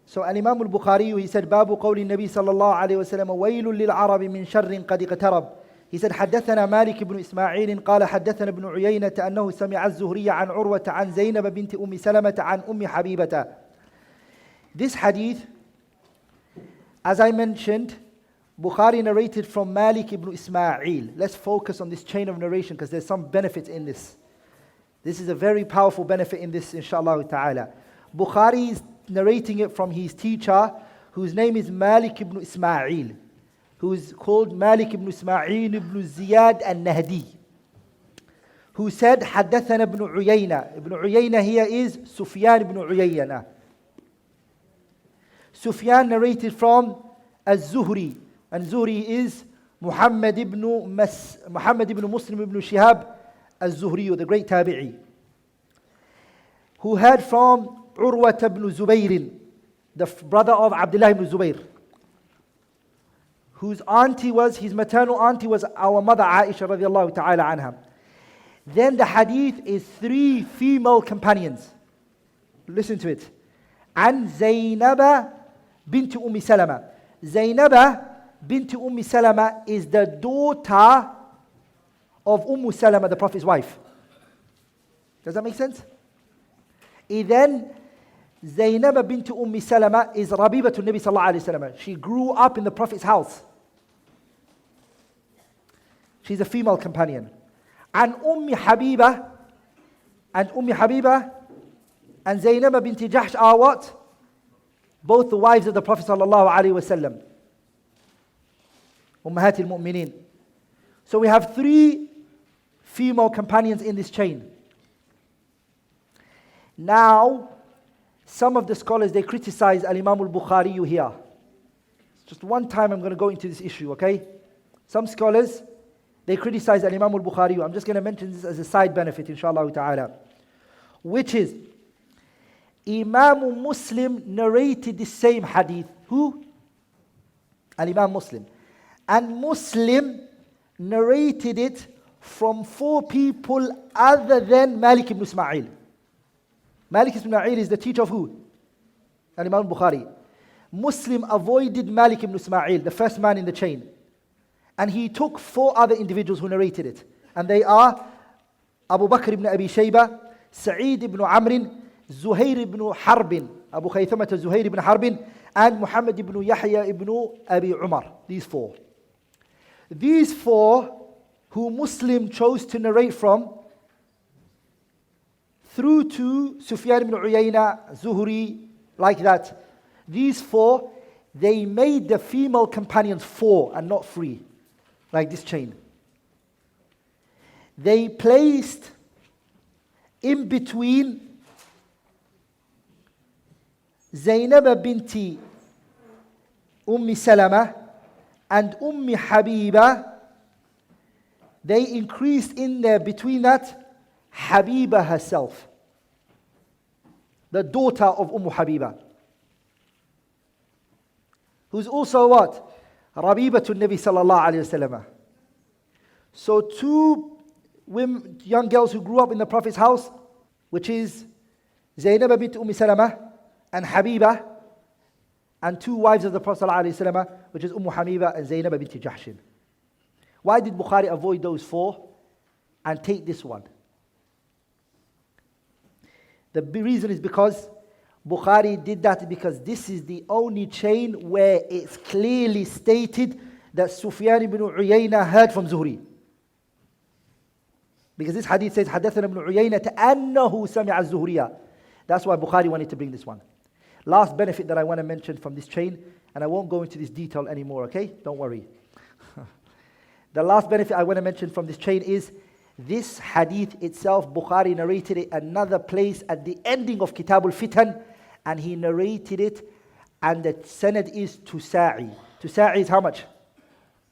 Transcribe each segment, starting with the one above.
So Imam al Bukhari, he said, Babu qawli Nabi sallallahu alayhi wa sallam, waylun lil arabi min sharrin qad iqtarab. He said, حدثنا مالك بن إسماعيل قال حدثنا ابن عيينة أنه سمع الزهري عن عروة عن زينب بنت أم سلمة عن أم حبيبة. This hadith, as I mentioned, Bukhari narrated from Malik ibn Ismail. Let's focus on this chain of narration because there's some benefit in this. This is a very powerful benefit in this, inshallah ta'ala. Bukhari is narrating it from his teacher, whose name is Malik ibn Ismail, who is called Malik ibn Ismail ibn Ziyad al-Nahdi, who said, حدثنا ibn Uyayna. Ibn Uyayna here is Sufyan ibn Uyayna. Sufyan narrated from Az-Zuhri, and Zuhri is Muhammad ibn Muslim ibn Shihab Az-Zuhri, the great tabi'i, who heard from Urwa ibn Zubayr, the brother of Abdullah ibn Zubayr, whose auntie was, his maternal auntie was our mother Aisha radiallahu ta'ala anha. Then the hadith is 3 female companions. Listen to it. And Zainab bint Salama. Zainab bint Salama is the daughter of Salama, the Prophet's wife. Does that make sense? Then Zainab bint Salama is Rabibatul Nabi sallallahu alayhi wa sallam. She grew up in the Prophet's house. She's a female companion. And Habiba and Zainab bint Jahsh are what? Both the wives of the Prophet sallallahu alayhi wa sallam. Ummahatil Mu'mineen. So we have 3 female companions in this chain. Now, some of the scholars, they criticize Al-Imam al-Bukhari here. Just one time I'm going to go into this issue, okay? Some scholars, they criticize Al-Imam al-Bukhari. I'm just going to mention this as a side benefit, inshallah ta'ala. Which is, Imam Muslim narrated the same hadith. Who? Al-Imam Muslim. And Muslim narrated it from 4 people other than Malik ibn Ismail. Malik ibn Ismail is the teacher of who? Al-Imam al-Bukhari. Muslim avoided Malik ibn Ismail, the first man in the chain. And he took 4 other individuals who narrated it. And they are Abu Bakr ibn Abi Shayba, Sa'id ibn Amr, Zuhair ibn Harbin, Abu Khaythamah Zuhair ibn Harbin, and Muhammad ibn Yahya ibn Abi Umar. These 4. These 4 who Muslim chose to narrate from, through to Sufyan ibn Uyayna, Zuhri, like that. These 4, they made the female companions 4 and not 3, like this chain. They placed in between Zainab binti Salama and Habiba. They increased in there between that Habiba herself, the daughter of Habiba, who's also what? Rabibatul Nabi sallallahu alayhi wa sallam. So 2 women, young girls who grew up in the Prophet's house, which is Zainab bint Salama and Habiba, and 2 wives of the Prophet sallallahu alayhi wa sallam, which is Habiba and Zainab bint Jahsh. Why did Bukhari avoid those 4 and take this one? The reason is because Bukhari did that because this is the only chain where it's clearly stated that Sufyan ibn Uyayna heard from Zuhri. Because this hadith says, حدثنا ibn Uyayna أنه سمع الزهرية. That's why Bukhari wanted to bring this one. Last benefit that I want to mention from this chain, and I won't go into this detail anymore, okay? Don't worry. The last benefit I want to mention from this chain is this hadith itself. Bukhari narrated it another place at the ending of Kitab al-Fitan, and he narrated it, and the sanad is Tusa'i. Tusa'i is how much?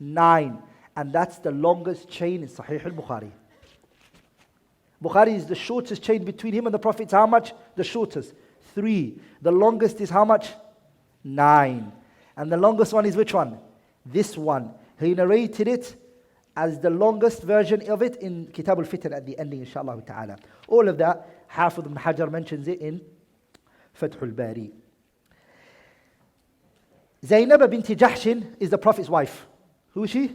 9. And that's the longest chain in Saheeh al Bukhari. Bukhari is the shortest chain between him and the Prophet. How much? The shortest. 3. The longest is how much? 9. And the longest one is which one? This one. He narrated it as the longest version of it in Kitab al-Fitan at the ending, inshallah ta'ala. All of that, Hafiz ibn Hajar mentions it in Fath al-Bari. Zainab bint Jahshin is the Prophet's wife. Who is she?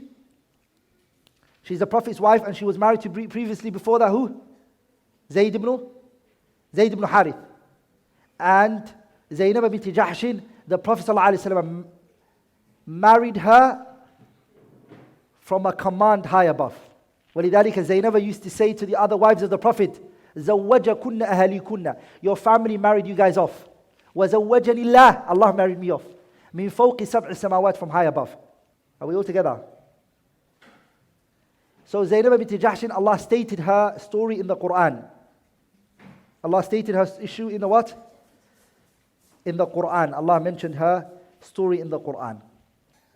She's the Prophet's wife, and she was married to previously before that who? Zayd ibn Harith. And Zainab bint Jahshin, the Prophet ﷺ married her from a command high above. ولذلك Zainab used to say to the other wives of the Prophet, زوجكن أهليكن, your family married you guys off. وزوجني الله, Allah married me off. من فوق سبع سماوات, from high above. Are we all together? So Zainab bint Jahshin, Allah stated her story in the Quran. Allah stated her issue in the what? In the Quran. Allah mentioned her story in the Quran.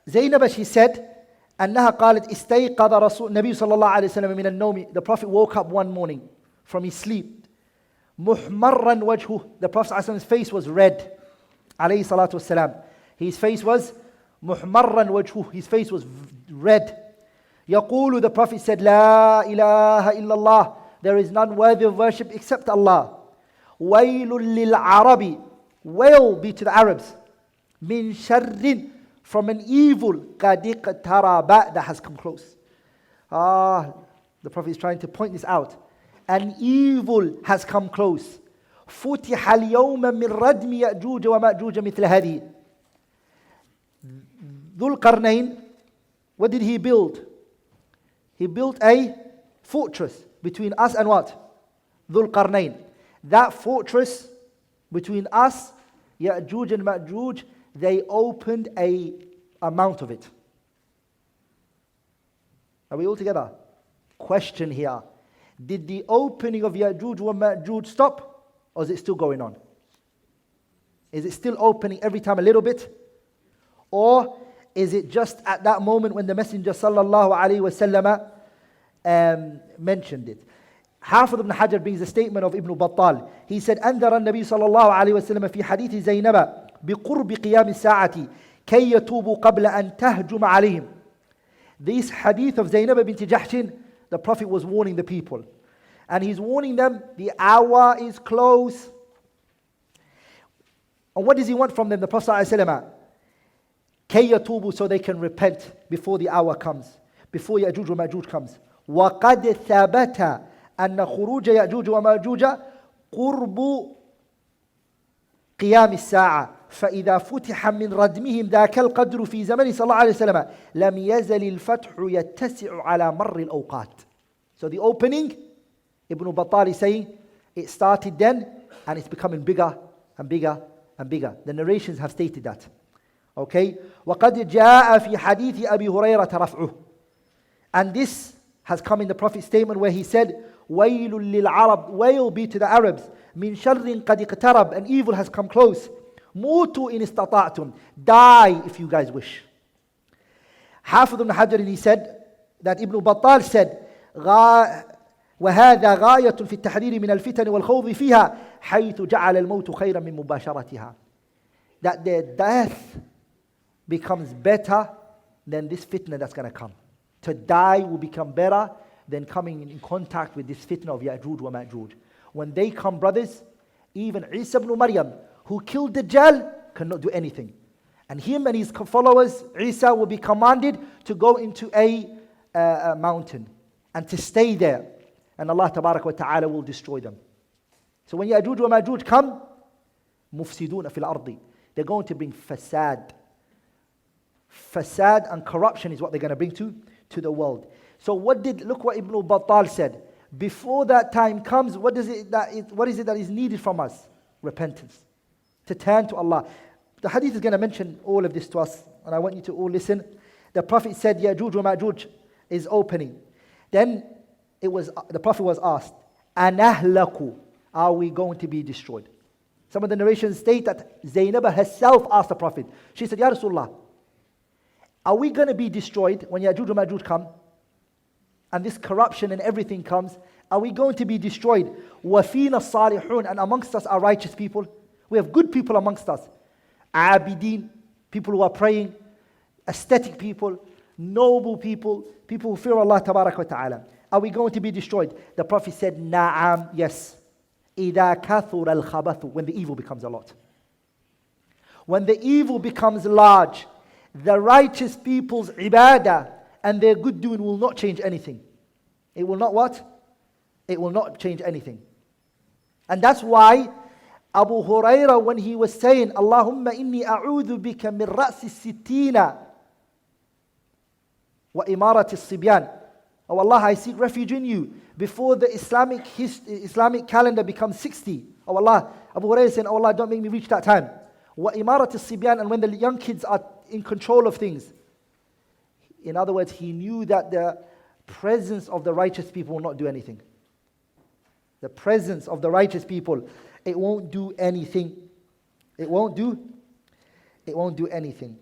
Zainab, she said, أنها قالت استيقظ رسول النبي صلى الله عليه وسلم من النوم. The Prophet woke up one morning from his sleep. محمرا وجهه. The Prophet's face was red. عليه الصلاة والسلام. His face was محمرا وجهه. His face was red. يقول, the Prophet said, لا إله إلا الله. There is none worthy of worship except Allah. ويل للعرب. Woe be to the Arabs. من شر, from an evil قد اقترب, that has come close. The Prophet is trying to point this out. An evil has come close. فتح اليوم من ردم يأجوج ومأجوج مثل هذه. ذو القرنين, what did he build? He built a fortress between us and what? Dhul Qarnayn. That fortress between us, Ya'juj and Ma'juj, they opened a amount of it. Are we all together? Question here. Did the opening of Ya'juj and Ma'juj stop? Or is it still going on? Is it still opening every time a little bit? Or is it just at that moment when the Messenger sallallahu alaihi wasallam mentioned it? Hafiz ibn Hajar brings a statement of Ibn Battal. He said, أنذر النبي صلى الله عليه وسلم في حديث زينب بقرب قيام الساعة كي يتوبوا قبل أن تهجم عليهم. This hadith of Zainab bint Jahshin, the Prophet was warning the people. And he's warning them, the hour is close. And what does he want from them, the Prophet ﷺ? كي يتوبوا, so they can repent before the hour comes, before Ya'juj wa Ma'juj comes. وقد ثبت أن خروج يأجوج ومأجوج قرب قيام الساعة فإذا فتح من ردمهم ذاك القدر في زمن صلى الله عليه وسلم لم يزل الفتح يتسع على مر الأوقات. So the opening, Ibn Battal is saying, it started then and it's becoming bigger and bigger and bigger. The narrations have stated that. Okay? وقد جاء في حديث أبي هريرة رفعه. And this has come in the Prophet's statement where he said, وَيْلٌ لِلْعَرَبِ, woe be to the Arabs, مِنْ شَرٍ قَدْ اقْتَرَبَ, and evil has come close. مُوتُوا إِنِ اسْتَطَعْتُمْ, die if you guys wish. Hafiz ibn Hajar, he said, that Ibn Battal said, وهذا غاية في التحذير من الفتن والخوض فيها حيث جعل الموت خيرا من مباشرتها. That their death becomes better than this fitna that's going to come. To die will become better than coming in contact with this fitna of Ya'juj wa Ma'juj. When they come, brothers, even Isa ibn Maryam, who killed Dajjal, cannot do anything. And him and his followers, Isa, will be commanded to go into a mountain and to stay there. And Allah Tabarak wa Ta'ala will destroy them. So when Ya'juj wa Ma'juj come, mufsiduna fil ardi, they're going to bring fasad. Fasad and corruption is what they're going to bring to the world. So look what Ibn Battal said. Before that time comes, what is it that is needed from us? Repentance. To turn to Allah. The hadith is going to mention all of this to us, and I want you to all listen. The Prophet said, Ya'juj wa Ma'juj is opening. Then the Prophet was asked, Anahlaku, are we going to be destroyed? Some of the narrations state that Zainab herself asked the Prophet. She said, Ya Rasulullah, are we going to be destroyed when Ya'juj wa Ma'juj come? And this corruption and everything comes. Are we going to be destroyed? وَفِينَ الصَّالِحُونَ, and amongst us are righteous people. We have good people amongst us. Abidin, people who are praying. Aesthetic people. noble people, people who fear Allah tabarak wa ta'ala. Are we going to be destroyed? The Prophet said, Na'am, yes. إِذَا كَثُرَ الْخَبَثُ, when the evil becomes a lot. When the evil becomes large, the righteous people's ibadah and their good doing will not change anything. It will not what? It will not change anything. And that's why Abu Hurairah, when he was saying, Allahumma inni a'udhu bika min ra'si sittina wa imarati sibyan. Oh Allah, I seek refuge in you before the Islamic calendar becomes 60. Oh Allah, Abu Hurairah saying, oh Allah, don't make me reach that time. Wa imarati sibyan, and when the young kids are in control of things. In other words, he knew that the presence of the righteous people will not do anything. The presence of the righteous people, it won't do anything. It won't do anything.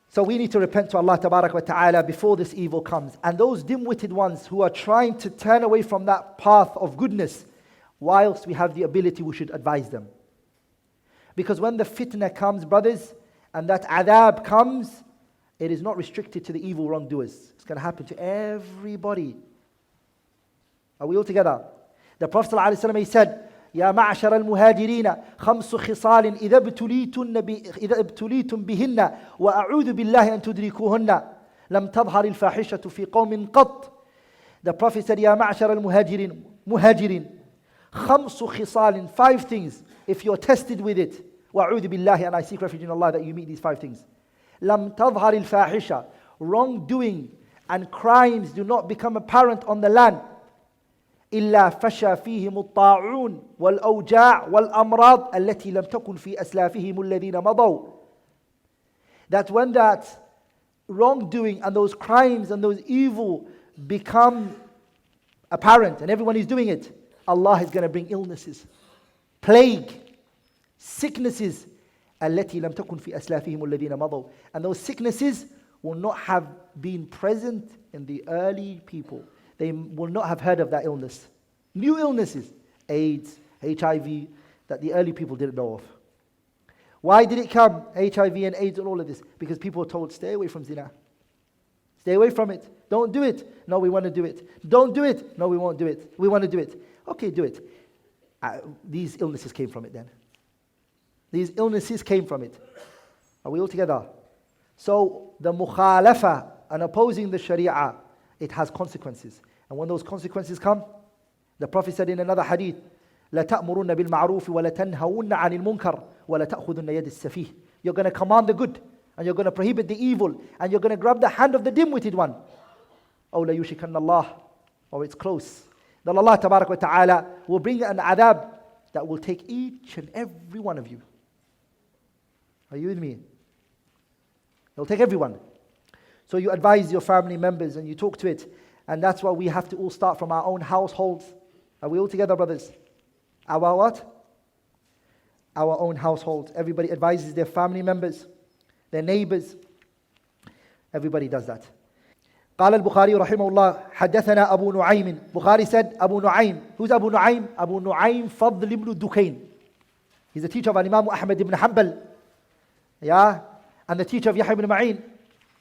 So we need to repent to Allah Tabarak wa Ta'ala before this evil comes. And those dim-witted ones who are trying to turn away from that path of goodness, whilst we have the ability, we should advise them. Because when the fitna comes, brothers, and that adab comes, it is not restricted to the evil wrongdoers. It's going to happen to everybody. Are we all together? The Prophet ﷺ, he said, يا معشر المهاجرين خمس خصال إذا ابتليتم بهن وأعوذ بالله أن تدركوهن لم تظهر الفاحشة في قوم قط. The Prophet said, يا معشر المهاجرين مهاجرين خمس خصال, 5 things, if you're tested with it, وأعوذ بالله, and I seek refuge in Allah that you meet these 5 things. لم تظهر الفاحشة, wrongdoing and crimes do not become apparent on the land. إلا فشى فيهم الطاعون والأوجاع والأمراض التي لم تكن في أسلافهم الذين مضوا. That when that wrongdoing and those crimes and those evil become apparent and everyone is doing it, Allah is going to bring illnesses, plague, sicknesses التي لم تكن في أسلافهم الذين مضوا. And those sicknesses will not have been present in the early people. They will not have heard of that illness. New illnesses, AIDS, HIV, that the early people didn't know of. Why did it come, HIV and AIDS and all of this? Because people were told, stay away from zina. Stay away from it. Don't do it. No, we want to do it. Don't do it. No, we won't do it. We want to do it. Okay, do it. These illnesses came from it then. These illnesses came from it. Are we all together? So the mukhalafa and opposing the sharia, it has consequences. And when those consequences come, the Prophet said in another hadith, لَتَأْمُرُنَّ بِالْمَعْرُوفِ وَلَتَنْهَوُنَّ عَنِ الْمُنْكَرِ وَلَتَأْخُذُنَّ يَدِ السَّفِيهِ. You're going to command the good, and you're going to prohibit the evil, and you're going to grab the hand of the dim-witted one. أَوْ لَيُشِكَنَّ اللَّهِ, or it's close. That Allah Tabarak wa Ta'ala will bring an adab that will take each and every one of you. Are you with me? It'll take everyone. So you advise your family members and you talk to it. And that's why we have to all start from our own households. Are we all together, brothers? Our what? Our own households. Everybody advises their family members, their neighbors. Everybody does that. قال البخاري رحمه الله حدثنا أبو نعيم. Bukhari said Abu Nu'aym. Who's Abu Nu'aym? Abu Nu'aym Fadl ibn Dukayn. He's a teacher of Imam Ahmad ibn Hanbal. Yeah? And the teacher of Yahya ibn Ma'in.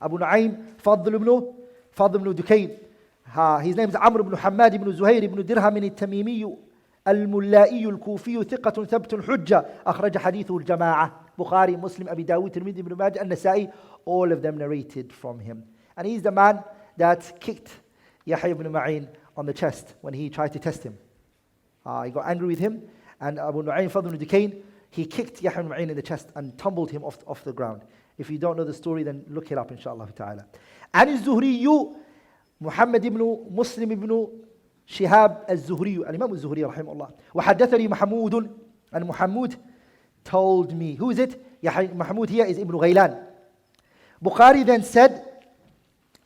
Abu Nu'aym Fadl ibn Dukayn. His name is Amr ibn Hammad ibn Zuhair ibn Dirham التميمي الملائي الكوفي ثقة ثبت حجة أخرج حديثه الجماعة. Bukhari, Muslim, Abi Dawud, Tirmidhi, Ibn Majah, and Nasa'i, all of them narrated from him. And he's the man that kicked Yahya ibn Ma'in on the chest when he tried to test him. He got angry with him, and Abu Nu'aym Fadl ibn Dukayn, he kicked Yahya ibn Ma'in in the chest and tumbled him off the ground. If you don't know the story, then look it up, inshallah ta'ala. And الزهري محمد ibn Muslim ibn Shihab al-Zuhri, al-Imam al-Zuhri rahimahullah. وحدثني محمود, and Muhammad told me. Who is it? Mahmud here is Ibn Ghaylan. Bukhari then said,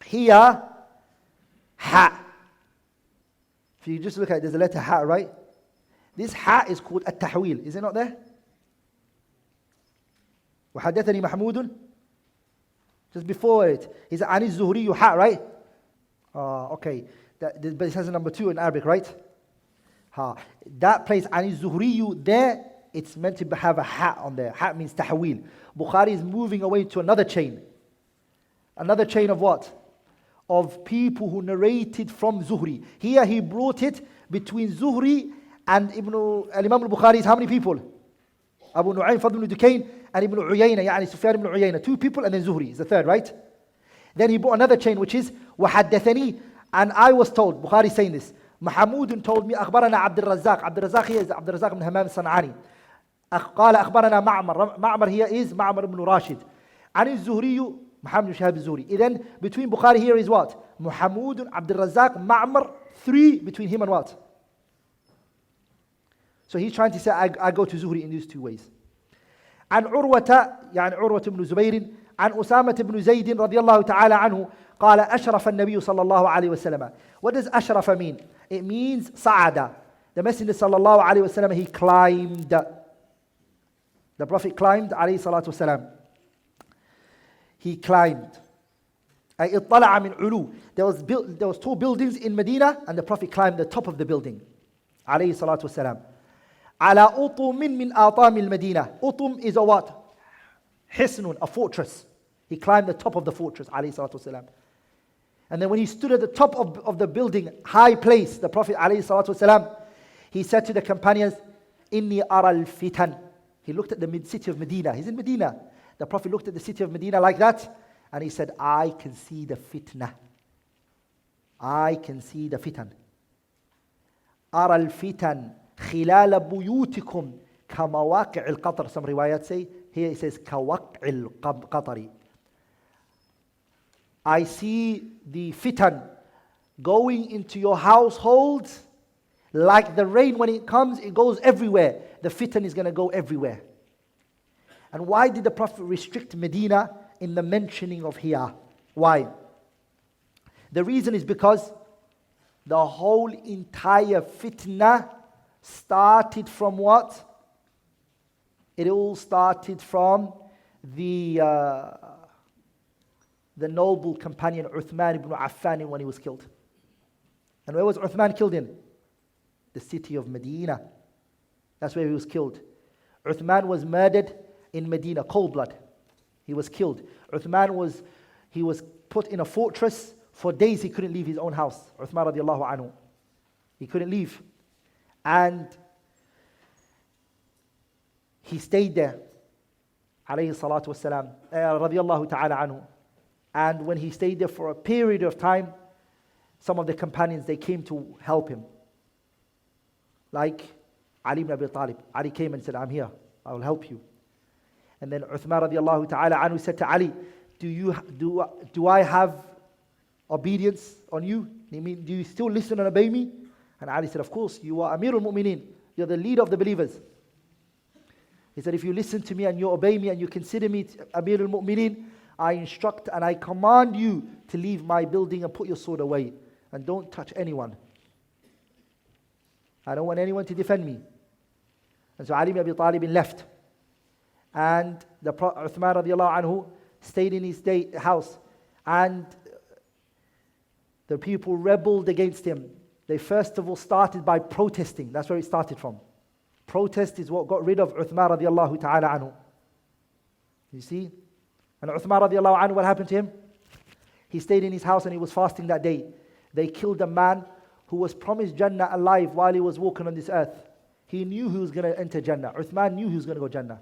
here, ha. If you just look at it, there's a letter ha, right? This ha is called at-tahwil. Is it not there? وحدثني محمود. Just before it, he's عن الزهري ha, right? Okay. But it has a number 2 in Arabic, right? That place, عن الزهري, there, it's meant to have a ha on there. Ha means tahwil. Bukhari is moving away to another chain. Another chain of what? Of people who narrated from Zuhri. Here he brought it between Zuhri and Imam al-Bukhari is how many people? Abu Nu'aym, Fadl ibn Dukayn, and Ibn Uyayna, يعني Sufyan ibn Uyayna. 2 people and then Zuhri is the third, right? Then he brought another chain which is وحدثني, and I was told, Bukhari saying this, محمود told me أخبرنا عبد الرزاق. عبد الرزاق here is عبد الرزاق بن همام الصنعاني. قال أخبرنا معمر here is معمر ibn Rashid. عن الزهري Muhammad ibn Shihab al-Zuhri. Then between Bukhari here is what? Muhammad, Abdul Razzaq, Ma'mar, 3 between him and what? So he's trying to say, I go to Zuhri in these 2 ways. عن عروة يعني عروة بن زبير عن أسامة بن زيد رضي الله تعالى عنه قال أشرف النبي صلى الله عليه وسلم. What does أشرف mean? It means صعد. The Messenger صلى الله عليه وسلم, he climbed. The Prophet climbed عليه الصلاة والسلام. He climbed. أي اطلع من علو. There was 2 buildings in Medina and the Prophet climbed the top of the building. عليه الصلاة والسلام. على أطم من آطام المدينة. أطم is a what? حصن, a fortress. He climbed the top of the fortress. عليه الصلاة والسلام. And then when he stood at the top of the building, high place, the Prophet عليه الصلاة والسلام, he said to the companions, إني أرى الفتن. He looked at the city of Medina. He's in Medina. The Prophet looked at the city of Medina like that and he said, I can see the fitna. I can see the fitan. أرى الفتن خلال بيوتكم كمواقع القطر. Some riwayat say, here it says كوقع القطر. I see the fitan going into your households like the rain when it comes, it goes everywhere. The fitan is going to go everywhere. And why did the Prophet restrict Medina in the mentioning of here? Why? The reason is because the whole entire fitna started from what? It all started from the noble companion Uthman ibn Affan when he was killed. And where was Uthman killed in? The city of Medina. That's where he was killed. Uthman was murdered in Medina, cold blood. He was killed. Uthman was put in a fortress. For days he couldn't leave his own house. Uthman radiallahu anhu. He couldn't leave. And he stayed there. Alayhi salatu wassalam. Radiallahu ta'ala anhu. And when he stayed there for a period of time, some of the companions, they came to help him. Like Ali ibn Abi Talib. Ali came and said, I'm here. I will help you. And then Uthman radiallahu ta'ala anhu said to Ali, do I have obedience on you? Do you still listen and obey me? And Ali said, of course, you are Amirul Mu'mineen. You're the leader of the believers. He said, if you listen to me and you obey me and you consider me Amirul Mu'mineen, I instruct and I command you to leave my building and put your sword away. And don't touch anyone. I don't want anyone to defend me. And so Ali ibn Abi Talib left. And the Uthman radiallahu anhu stayed in his house. And the people rebelled against him. They first of all started by protesting. That's where it started from. Protest is what got rid of Uthman radiallahu ta'ala anhu. You see? And Uthman radiallahu anhu, what happened to him? He stayed in his house and he was fasting that day. They killed a man who was promised Jannah alive while he was walking on this earth. He knew he was going to enter Jannah. Uthman knew he was going to go Jannah.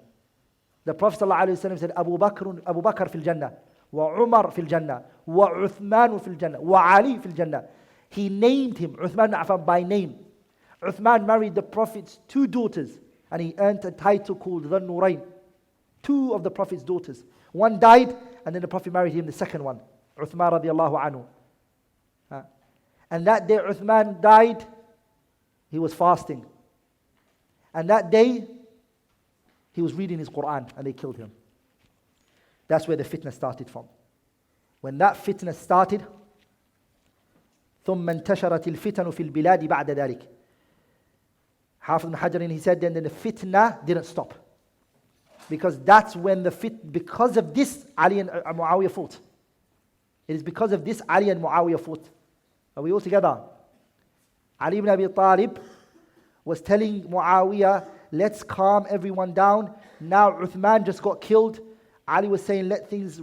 The Prophet ﷺ said, Abu Bakr fil Jannah, wa Umar fil Jannah, wa Uthman fil Jannah, wa Ali fil Jannah. He named him, Uthman ibn Affan, by name. Uthman married the Prophet's 2 daughters and he earned a title called the Nurayn. 2 of the Prophet's daughters. One died and then the Prophet married him the second one, Uthman radiallahu anhu. And that day Uthman died, he was fasting. And that day, he was reading his Quran and they killed him. That's where the fitna started from. When that fitna started, ثُمَّ انْتَشَرَتِ الْفِتَنُ فِي الْبِلَادِ بَعْدَ ذَلك. Hafiz ibn Hajar, he said, then the fitna didn't stop. Because that's when because of this, Ali and Muawiyah fought. It is because of this Ali and Muawiyah fought. Are we all together? Ali ibn Abi Talib was telling Muawiyah, let's calm everyone down. Now Uthman just got killed. Ali was saying, let things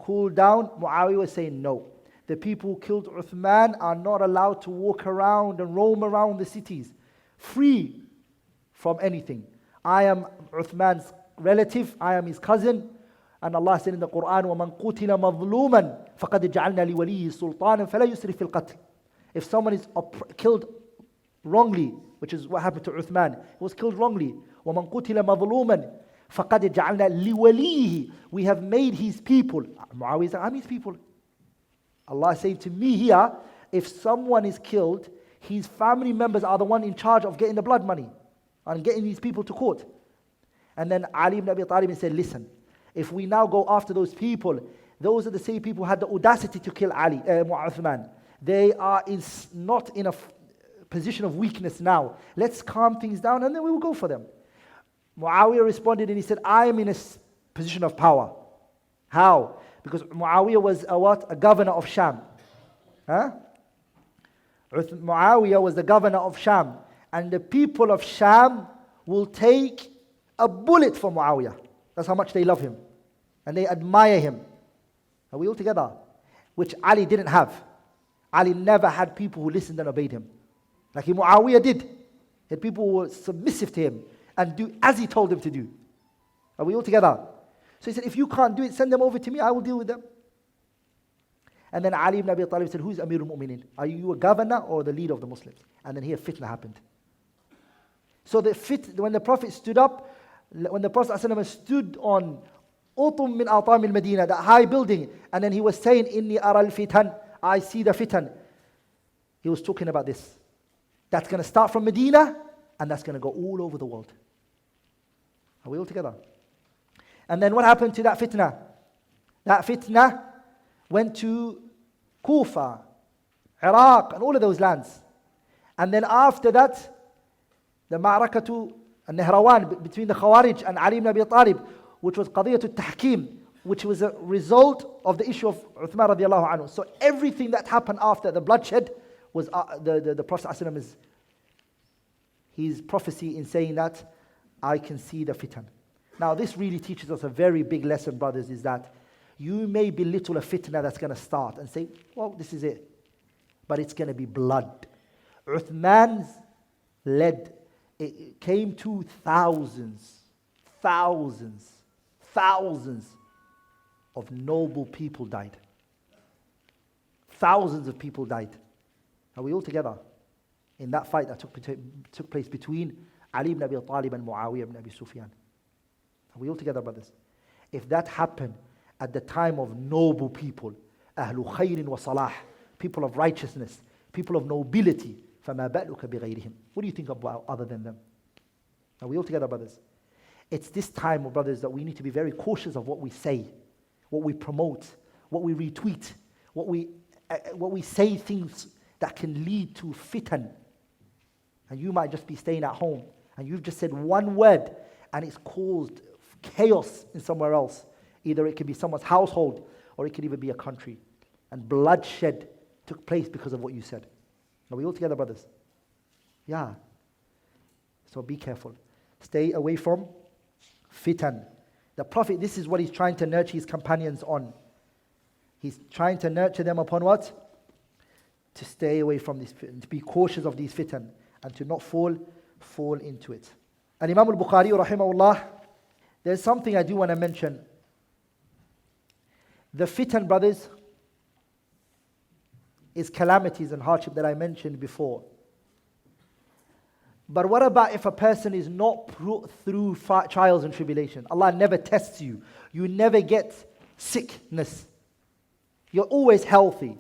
cooled down, Muawiyah was saying, no. The people who killed Uthman are not allowed to walk around and roam around the cities, free from anything. I am Uthman's relative, I am his cousin. And Allah said in the Quran, وَمَنْ قُتِلَ مَظْلُومًا فَقَدْ جَعَلْنَا لِوَلِيهِ سُلْطَانًا فَلَا يُسْرِفْ فِي الْقَتْلِ. If someone is killed wrongly, which is what happened to Uthman, he was killed wrongly. وَمَنْ قُتِلَ مَظْلُومًا فَقَدْ جَعَلْنَا لِوَلِيهِ. We have made his people. Muawiyah said, I'm his people. Allah is saying to me here, if someone is killed, his family members are the one in charge of getting the blood money and getting these people to court. And then Ali ibn Abi Talib said, listen, if we now go after those people, those are the same people who had the audacity to kill Uthman. They are not in a position of weakness now. Let's calm things down and then we will go for them. Muawiyah responded and he said, I am in a position of power. How? Because Muawiyah was a governor of Sham. Muawiyah was the governor of Sham. And the people of Sham will take a bullet for Muawiyah. That's how much they love him. And they admire him. Are we all together? Which Ali didn't have. Ali never had people who listened and obeyed him. Like Muawiyah did. He had people who were submissive to him and do as he told them to do. Are we all together? So he said, if you can't do it, send them over to me, I will deal with them. And then Ali ibn Abi Talib said, who's Amir al-Mu'minin? Are you a governor or the leader of the Muslims? And then here fitna happened. So when the Prophet stood up, when the Prophet ﷺ stood on Utum min Atam al-Medina, that high building, and then he was saying, Inni ara al-fitan, I see the fitan. He was talking about this. That's going to start from Medina, and that's going to go all over the world. Are we all together? And then what happened to that fitna? That fitna went to Kufa, Iraq, and all of those lands. And then after that, the Ma'rakatu al-Nahrawan between the Khawarij and Ali ibn Abi Talib, which was Qadiyat al-Tahkim, which was a result of the issue of Uthman radiallahu anhu. So everything that happened after the bloodshed was the Prophet ﷺ his prophecy in saying that, I can see the fitan. Now this really teaches us a very big lesson, brothers, is that you may belittle a fitna that's going to start and say, well, this is it. But it's going to be blood. Uthman's it came to thousands of noble people died. Thousands of people died. Are we all together? In that fight that took place between Ali ibn Abi Talib and Muawiyah ibn Abi Sufyan. Are we all together, brothers? If that happened at the time of noble people, أهل خير وصلاح, people of righteousness, people of nobility, فما بالك بغيرهم. What do you think about other than them? Are we all together, brothers? It's this time, brothers, that we need to be very cautious of what we say, what we promote, what we retweet, what we say things that can lead to fitan. And you might just be staying at home and you've just said one word and it's caused chaos in somewhere else. Either it could be someone's household or it could even be a country. And bloodshed took place because of what you said. Are we all together, brothers? Yeah. So be careful. Stay away from fitan. The Prophet, this is what he's trying to nurture his companions on. He's trying to nurture them upon what? To stay away from this, to be cautious of these fitan and to not fall into it. And Imam al Bukhari, rahimahullah, there's something I do want to mention. The fitan, brothers, is calamities and hardship that I mentioned before. But what about if a person is not put through trials and tribulation? Allah never tests you. You never get sickness. You're always healthy.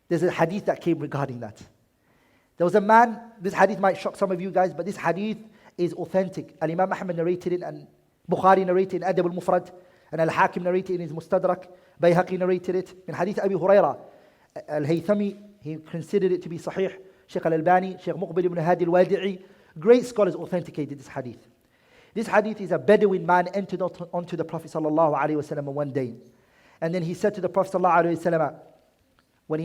There's a hadith that came regarding that. There was a man, this hadith might shock some of you guys, but this hadith is authentic. Al-Imam Ahmad narrated it, and Bukhari narrated it in Adab al-Mufrad, and Al-Hakim narrated it in his Mustadrak, Bayhaqi narrated it in hadith Abi Hurairah. Al-Haythami, he considered it to be sahih. Shaykh al-Albani, Shaykh Muqbil ibn Hadi al-Wadi'i, great scholars authenticated this hadith. This hadith is a Bedouin man entered onto the Prophet sallallahu alaihi wasallam one day. And then he said to the Prophet sallallahu alaihi wasallam, when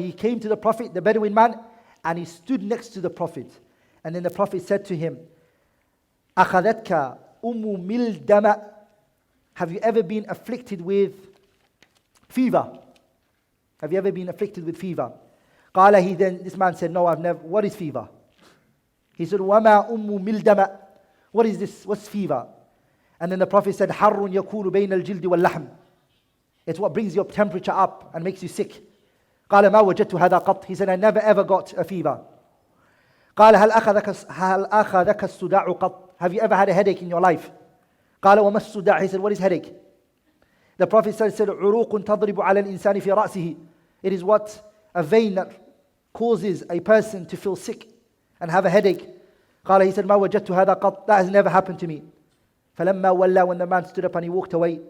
he came to the Prophet, the Bedouin man, and he stood next to the Prophet. And then the Prophet said to him, أَخَذَتْكَ أُمُّ مِلْدَمَ. Have you ever been afflicted with Fever. Have you ever been afflicted with fever? This man said, no, I've never. What is fever? He said, وَمَا أُمُّ مِلْدَمَ. What is this? What's fever? And then the Prophet said, حَرٌّ يَكُونُ بَيْنَ الْجِلْدِ وَاللَّحْمِ. It's what brings your temperature up and makes you sick. قال ما وجدت هذا قط. He said, I never ever got a fever. قال هل أخذك الصداع قط. Have you ever had a headache in your life? قال وما الصداع. He said, what is headache? The Prophet said, عروق تضرب على الإنسان في رأسه. It is what? A vein that causes a person to feel sick and have a headache. قال, he said, ما وجدت هذا قط. That has never happened to me. فلما ولى, when the man stood up and he walked away,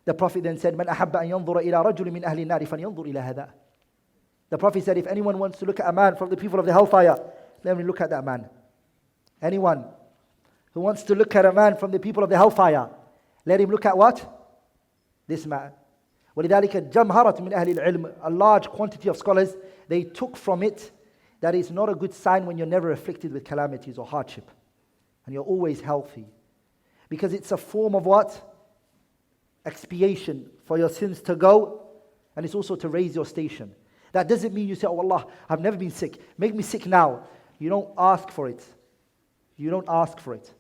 the Prophet then said, من أحب أن ينظر إلى رجل من أهل النار فلينظر إلى هذا. The Prophet said, if anyone wants to look at a man from the people of the hellfire, let me look at that man. Anyone who wants to look at a man from the people of the hellfire, let him look at what? This man. ولذلك جمهرة من أهل العلم, a large quantity of scholars, they took from it that it's not a good sign when you're never afflicted with calamities or hardship and you're always healthy, because it's a form of what? Expiation for your sins to go, and it's also to raise your station. That doesn't mean you say, oh Allah, I've never been sick, make me sick now. You don't ask for it. You don't ask for it.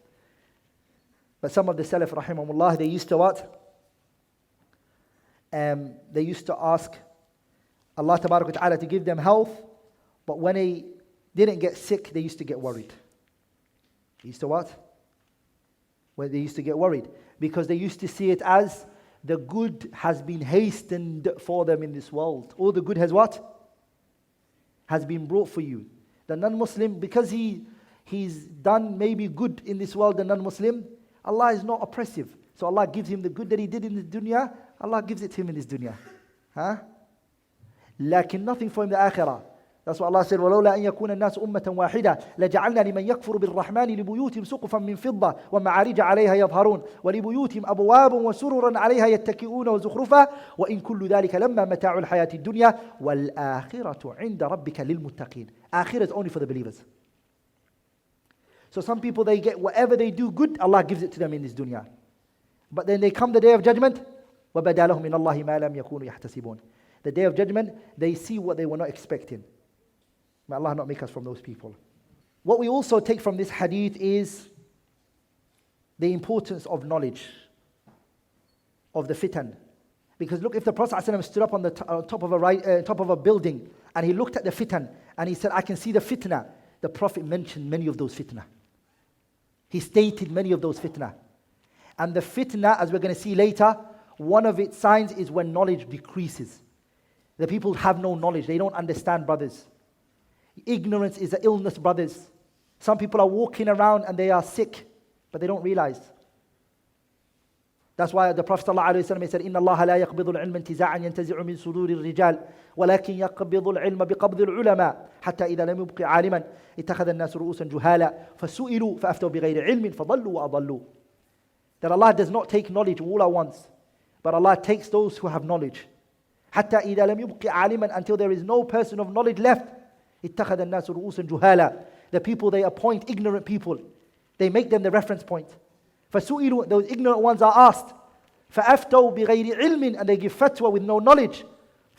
But some of the Salaf rahimahumullah, they used to what? They used to ask Allah Tabarak wa Ta'ala to give them health, but when they didn't get sick, they used to get worried. They used to what? Well, they used to get worried because they used to see it as the good has been hastened for them in this world. All the good has what? Has been brought for you. The non-Muslim, because he's done maybe good in this world, the non-Muslim, Allah is not oppressive. So Allah gives him the good that he did in the dunya, Allah gives it to him in this dunya. Huh? Lakin nothing for him in the akhirah. That's what Allah said, وَلَوْلَا أَن يَكُونَ النَّاسُ أُمَّةً وَاحِدَةً لَجَعَلْنَا لِمَنْ يَكْفُرُ بِالرَّحْمَنِ لِبُيُوتِهِمْ سُقُفًا مِّن فِضَّةٍ وَمَعَارِجَ عَلَيْهَا يَظْهَرُونَ وَلِبُيُوتِهِمْ أَبْوَابٌ وَسُرُرًا عَلَيْهَا يَتَّكِئُونَ وَزُخْرُفًا وَإِن كُلُّ ذَلِكَ لَمَّا مَتَاعُ الْحَيَاةِ الدُّنْيَا وَالْآخِرَةُ عِندَ رَبِّكَ لِلْمُتَّقِينَ. Akhirah is only for the believers. So some people, they get whatever they do good, Allah gives it to them in this dunya. But then they come the day of judgment, وَبَدَى لَهُم مِّنَ اللَّهِ مَا لَمْ يَكُونُوا يَحْتَسِبُونَ. The day of judgment, they see what they were not expecting. May Allah not make us from those people. What we also take from this hadith is the importance of knowledge of the fitan. Because look, if the Prophet ﷺ stood up on the top of a building and he looked at the fitan and he said, I can see the fitna, the Prophet mentioned many of those fitna. He stated many of those fitna. And the fitna, as we're going to see later, one of its signs is when knowledge decreases. The people have no knowledge. They don't understand, brothers. Ignorance is an illness, brothers. Some people are walking around and they are sick, but they don't realize. That's why the Prophet ﷺ said, إِنَّ اللَّهَ لَا يَقْبِضُ الْعِلْمَ انْتِزَاعًا يَنْتَزِعُ مِنْ صُدُورِ الرِّجَالِ وَلَكِنْ يَقْبِضُ الْعِلْمَ بِقَبْضِ الْعُلَمَاءِ حَتَّى إِذَا لَمْ يُبْقِ عَالِمًا اتَّخَذَ النَّاسُ رُؤُوسًا جُهَالًا فَسُئِلُوا فَأَفْتَوْا بِغَيْرِ عِلْمٍ فَضَلُّوا وَأَضَلُّوا. That Allah does not take knowledge all at once, but Allah takes those who have knowledge. حَتَّى إِذَا لَمْ يُبْقِ عَالِمًا, until there is no person of knowledge left. اتَّخَذَ النَّاسُ رُؤُوسًا جُهَالًا. The people, they appoint ignorant people. They make them the reference point. فَسُئِلُوا, those ignorant ones are asked. فَأَفْتَوْا بِغَيْرِ عِلْمٍ, and they give fatwa with no knowledge.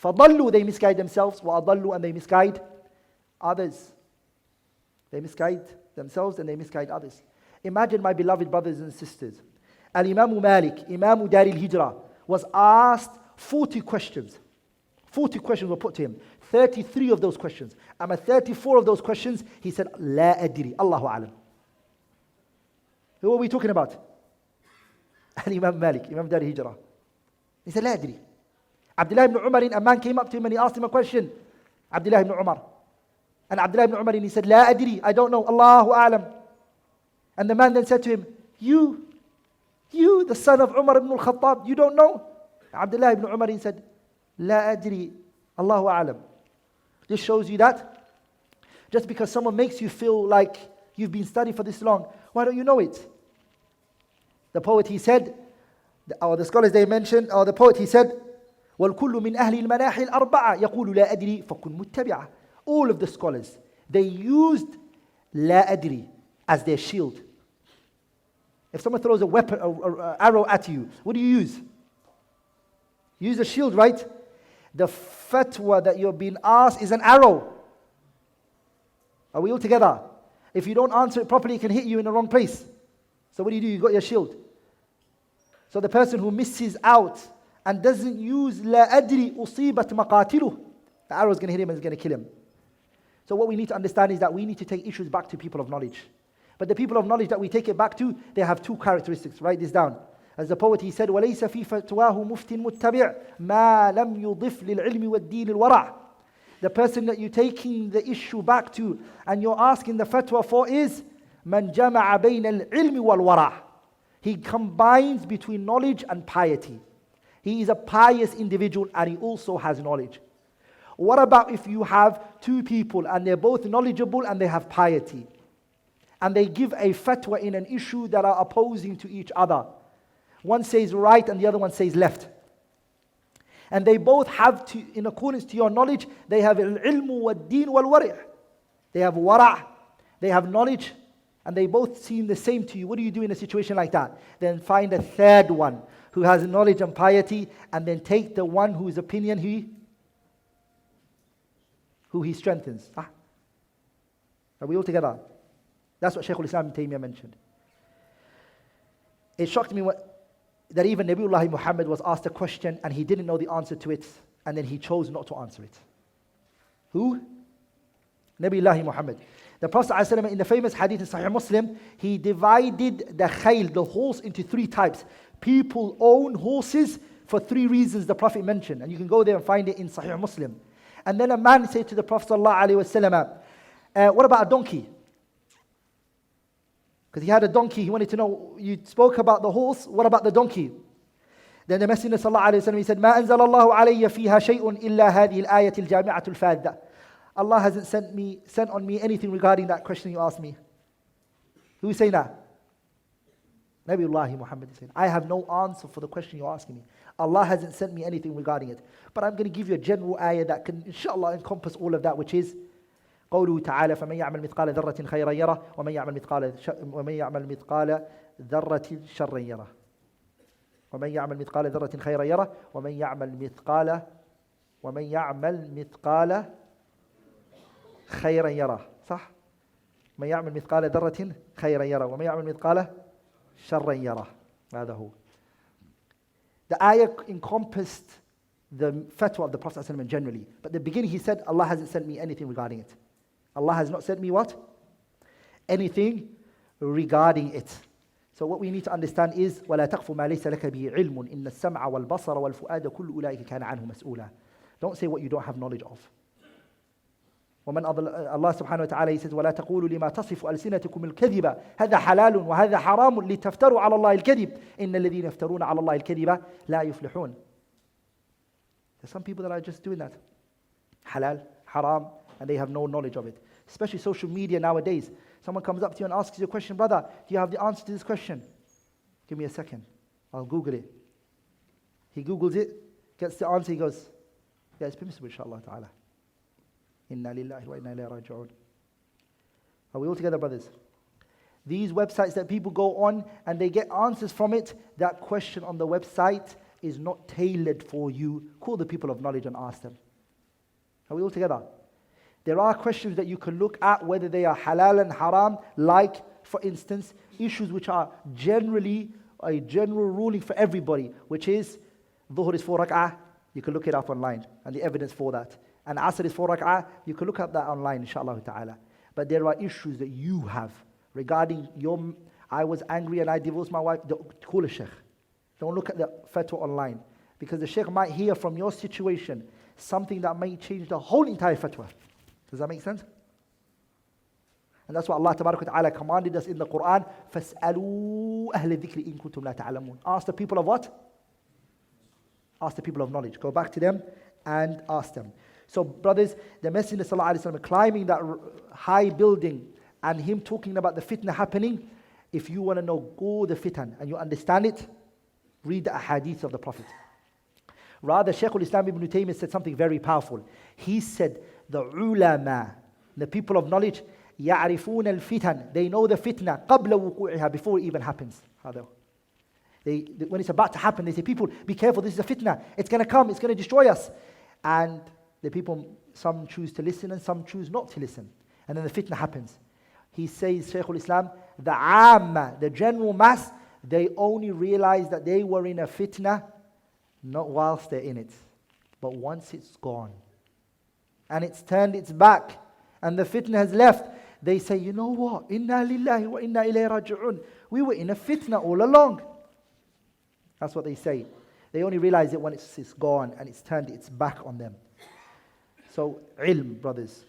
فَضَلُّوا, they misguide themselves. وَأَضَلُّوا, and they misguide others. They misguide themselves and they misguide others. Imagine, my beloved brothers and sisters, Al-Imam Malik, Imam Dar al-Hijrah, was asked 40 questions. 40 questions were put to him. 33 of those questions. And 34 of those questions, he said, La adri, Allahu alam. Who are we talking about? Imam Malik, Imam Dar al-Hijrah. He said, La adri. Abdullah ibn Umar, a man came up to him and he asked him a question. Abdullah ibn Umar. And Abdullah ibn Umar, he said, La adri, I don't know, Allahu alam. And the man then said to him, You, the son of Umar ibn al-Khattab, you don't know? Abdullah ibn Umar, he said, La adri, Allahu alam. This shows you that just because someone makes you feel like you've been studying for this long, why don't you know it? The poet, he said, or the scholars they mentioned, or the poet, he said, وَالْكُلُّ مِنْ أَهْلِ الْمَنَاحِ الْأَرْبَعَةِ يَقُولُ لَا أَدْرِي فَكُنْ مُتَّبِعًا. All of the scholars, they used La adri as their shield. If someone throws a weapon, or arrow at you, what do you use? You use a shield, right? The fatwa that you're being asked is an arrow. Are we all together? If you don't answer it properly, it can hit you in the wrong place. So what do? You got your shield. So the person who misses out and doesn't use la adri usibat maqatiluh, the arrow is going to hit him and it's going to kill him. So what we need to understand is that we need to take issues back to people of knowledge. But the people of knowledge that we take it back to, they have two characteristics. Write this down. As the poet, he said, وَلَيْسَ فِي فَتْوَاهُ مُفْتٍ مُتَّبِعٍ مَا لَمْ يُضِفْ لِلْعِلْمِ وَالدِّينِ الْوَرَعِ. The person that you're taking the issue back to and you're asking the fatwa for is مَنْ جَمَعَ بَيْنَ الْعِلْمِ وَالْوَرَعِ. He combines between knowledge and piety. He is a pious individual and he also has knowledge. What about if you have two people and they're both knowledgeable and they have piety? And they give a fatwa in an issue that are opposing to each other. One says right and the other one says left. And they both have to, in accordance to your knowledge, they have al-ilm wal-deen wal-wari'. They have wara', they have knowledge, and they both seem the same to you. What do you do in a situation like that? Then find a third one who has knowledge and piety, and then take the one whose opinion who he strengthens. Are we all together? That's what Shaykh al-Islam ibn Taymiyyah mentioned. It shocked me that even Nabiullah Muhammad was asked a question and he didn't know the answer to it, and then he chose not to answer it. Who? Nabiullah Muhammad. The Prophet ﷺ, in the famous hadith in Sahih Muslim, he divided the khayl, the horse, into three types. People own horses for three reasons the Prophet mentioned, and you can go there and find it in Sahih Muslim. And then a man said to the Prophet ﷺ, what about a donkey? Because he had a donkey, he wanted to know, you spoke about the horse, what about the donkey? Then the Messenger ﷺ, he said, مَا أَنزَلَ اللَّهُ عَلَيَّ فِيهَا شَيْءٌ إِلَّا هَذِهِ الْآيَةِ الْجَامِعَةُ الْفَاذَّةِ. Allah hasn't sent on me anything regarding that question you asked me. Who is saying that? Nabiullah Muhammad is saying, I have no answer for the question you're asking me. Allah hasn't sent me anything regarding it. But I'm going to give you a general ayah that can, inshallah, encompass all of that, which is, قوله تعالى فمن يعمل مثقال ذرة خيرا يره ومن يعمل مثقال ذرة شرا يره ومن يعمل مثقال ذرة خيرا يره ومن يعمل مثقال خيرا يره. صح؟ من يعمل مثقال ذرة خيرا يره ومن يعمل مثقال شرا يره. هذا هو. The ayah encompassed the fatwa of the Prophet ﷺ generally. But at the beginning he said, Allah hasn't sent me anything regarding it. Allah has not sent me what? Anything regarding it. So what we need to understand is وَلَا تَقْفُ مَا لَيْسَ لَكَ بِهِ عِلْمٌ إِنَّ السَّمْعَ وَالْبَصَرَ وَالْفُؤَادَ كُلُّ أُولَٰئِكَ كَانَ عَنْهُ مَسْئُولًا. Don't say what you don't have knowledge of. Allah subhanahu wa ta'ala, he says وَلَا تَقُولُوا لِمَا تَصِفُ أَلْسِنَتُكُمُ الْكَذِبَ هَذَا حَلَالٌ وَهَذَا حَرَامٌ لِتَفْتَرُوا عَلَى اللَّهِ الْكَذِبَ إِنَّ الَّذِينَ يَفْتَرُونَ عَلَى اللَّهِ الْكَذِبَ لَا يُفْلِحُونَ. There's some people that are just doing that. Halal, haram, and they have no knowledge of it. Especially social media nowadays. Someone comes up to you and asks you a question, brother, do you have the answer to this question? Give me a second. I'll Google it. He Googles it, gets the answer, he goes, yeah, it's permissible, inshallah ta'ala. Inna lillahi wa inna ilayhi raji'un. Are we all together, brothers? These websites that people go on and they get answers from it, that question on the website is not tailored for you. Call the people of knowledge and ask them. Are we all together? There are questions that you can look at whether they are halal and haram, like, for instance, issues which are generally a general ruling for everybody, which is Dhuhr is 4 rak'ah, you can look it up online, and the evidence for that. And Asr is 4 rak'ah, you can look up that online, inshallah ta'ala. But there are issues that you have regarding I was angry and I divorced my wife. Call a sheikh. Don't look at the fatwa online, because the sheikh might hear from your situation something that may change the whole entire fatwa. Does that make sense? And that's what Allah Tabarak wa Ta'ala commanded us in the Quran. فَاسْأَلُوا أَهْلَ الذِّكْرِ إِن كُنتُمْ لَا تَعْلَمُونَ. Ask the people of what? Ask the people of knowledge. Go back to them and ask them. So brothers, the Messenger ﷺ climbing that high building and him talking about the fitna happening, if you want to know all the fitan and you understand it, read the ahadith of the Prophet. Rather, Shaykh al-Islam ibn Taymiyyah said something very powerful. He said, the ulama, the people of knowledge, يعرفون الفتن, they know the fitna قبل وقوعها, before it even happens. When it's about to happen, they say, people, be careful, this is a fitna. It's going to come, it's going to destroy us. And the people, some choose to listen and some choose not to listen. And then the fitna happens. He says, Shaykh al-Islam, the amma, the general mass, they only realize that they were in a fitna, not whilst they're in it, but once it's gone. And it's turned its back, and the fitna has left. They say, you know what? Inna lillahi wa inna ilayhi raji'un. We were in a fitna all along. That's what they say. They only realize it when it's gone and it's turned its back on them. So, ilm, brothers.